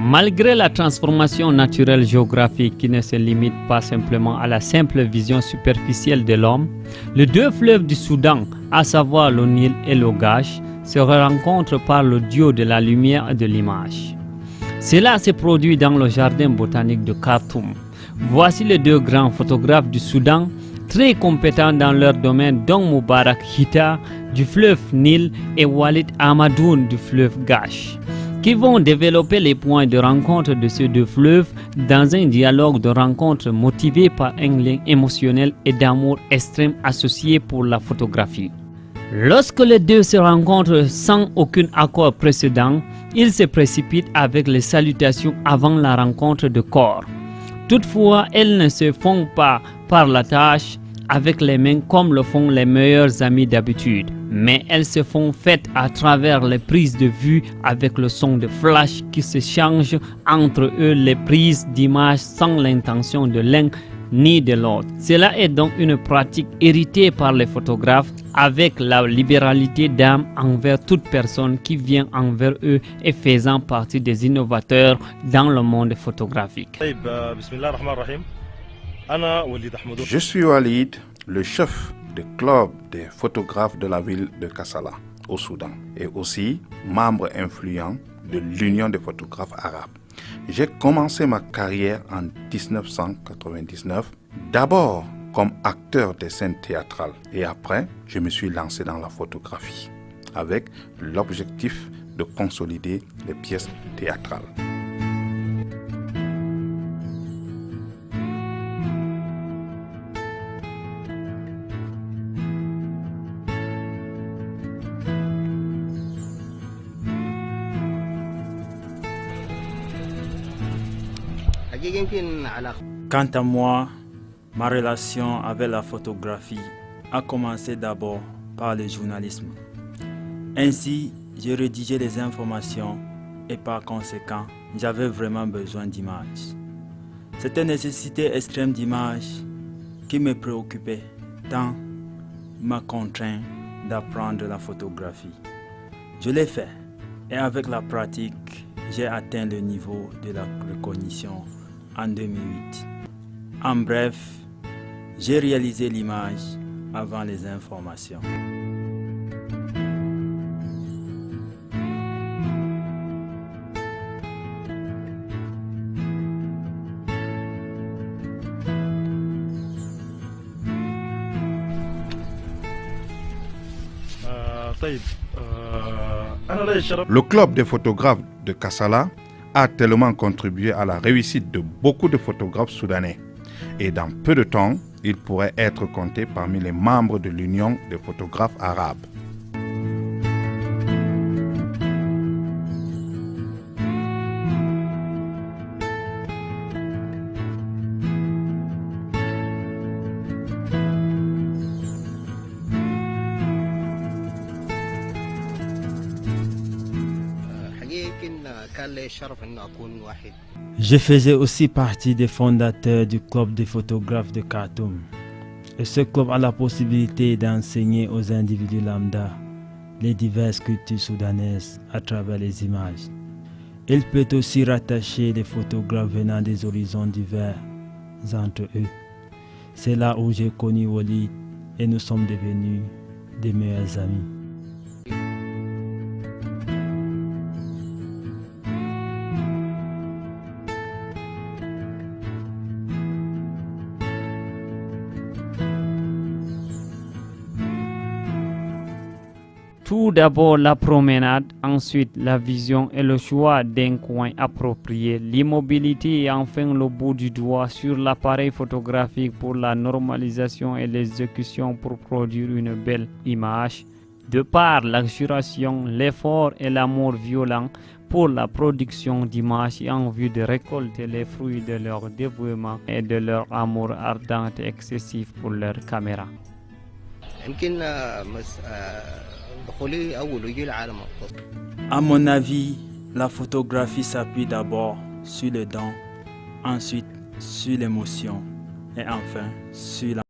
Malgré la transformation naturelle géographique qui ne se limite pas simplement à la simple vision superficielle de l'homme, les deux fleuves du Soudan, à savoir le Nil et le Gash, se rencontrent par le duo de la lumière et de l'image. Cela s'est produit dans le jardin botanique de Khartoum. Voici les deux grands photographes du Soudan, très compétents dans leur domaine, dont Moubarak Hita du fleuve Nil et Walid Ahmadoun du fleuve Gash, qui vont développer les points de rencontre de ces deux fleuves dans un dialogue de rencontre motivé par un lien émotionnel et d'amour extrême associé pour la photographie. Lorsque les deux se rencontrent sans aucun accord précédent, ils se précipitent avec les salutations avant la rencontre de corps. Toutefois, elles ne se font pas par la tâche avec les mains comme le font les meilleurs amis d'habitude, mais elles se font faites à travers les prises de vue avec le son de flash qui se change entre eux, les prises d'images sans l'intention de l'un ni de l'autre. Cela est donc une pratique héritée par les photographes avec la libéralité d'âme envers toute personne qui vient envers eux et faisant partie des innovateurs dans le monde photographique. Je suis Walid, le chef du club des photographes de la ville de Kassala, au Soudan, et aussi membre influent de l'Union des photographes arabes. J'ai commencé ma carrière en 1999, d'abord comme acteur de scènes théâtrales, et après, je me suis lancé dans la photographie, avec l'objectif de consolider les pièces théâtrales. Quant à moi, ma relation avec la photographie a commencé d'abord par le journalisme. Ainsi, j'ai rédigé les informations et par conséquent, j'avais vraiment besoin d'images. Cette nécessité extrême d'images qui me préoccupait tant m'a contraint d'apprendre la photographie. Je l'ai fait et avec la pratique, j'ai atteint le niveau de la reconnaissance en 2008. En bref, j'ai réalisé l'image avant les informations. Le club des photographes de Kassala a tellement contribué à la réussite de beaucoup de photographes soudanais. Et dans peu de temps, il pourrait être compté parmi les membres de l'Union des photographes arabes. Je faisais aussi partie des fondateurs du club des photographes de Khartoum. Et ce club a la possibilité d'enseigner aux individus lambda les diverses cultures soudanaises à travers les images. Il peut aussi rattacher les photographes venant des horizons divers entre eux. C'est là où j'ai connu Walid et nous sommes devenus des meilleurs amis. Tout d'abord la promenade, ensuite la vision et le choix d'un coin approprié, l'immobilité et enfin le bout du doigt sur l'appareil photographique pour la normalisation et l'exécution pour produire une belle image. De par l'exagération, l'effort et l'amour violent pour la production d'images et en vue de récolter les fruits de leur dévouement et de leur amour ardent et excessif pour leur caméra. À mon avis, la photographie s'appuie d'abord sur le don, ensuite sur l'émotion et enfin sur la